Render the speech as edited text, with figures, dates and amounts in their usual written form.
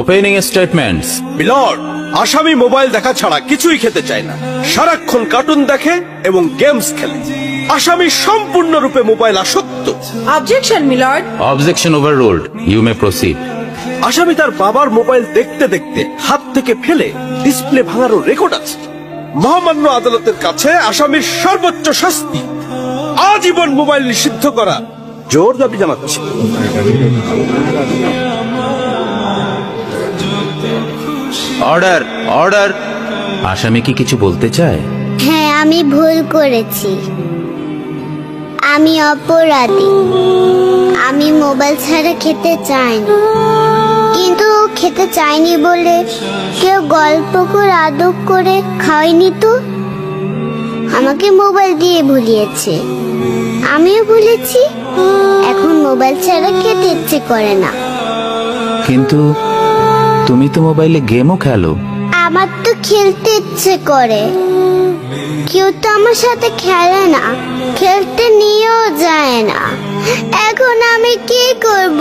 Opening statements. Milord, আসামি mobile দেখা ছাড়া কিছুই খেতে চায় না, সারাক্ষণ কার্টুন দেখে এবং গেমস খেলে। আসামি সম্পূর্ণরূপে মোবাইল আসক্ত। Objection milord. Objection overruled, you may proceed. আসামি তার বাবার মোবাইল দেখতে দেখতে হাত থেকে ফেলে ডিসপ্লে ভাঙারও রেকর্ড আছে। মহামান্য আদালতের কাছে আসামির সর্বোচ্চ শাস্তি আজীবন মোবাইল নিষিদ্ধ করা জোর দাবি জানাচ্ছে। Order, order. আসামি কি কিছু বলতে চায়? হ্যাঁ, আমি ভুল করেছি, আমি অপরাধী। আমি মোবাইল ছাড়া খেতে চাইনি, কিন্তু খেতে চাইনি বলে কেউ গল্প করে আদব করে খাওয়াইনি তো, আমাকে মোবাইল দিয়ে ভুলিয়েছে, আমিও ভুলেছি। এখন মোবাইল ছাড়া খেতে ইচ্ছে করে না। কিন্তু তুমি তো মোবাইলে গেমও খেলো। আমার তো খেলতে ইচ্ছে করে, কেউ তো আমার সাথে খেলে না, খেলতে নিয়েও যায় না। এখন আমি কি করব?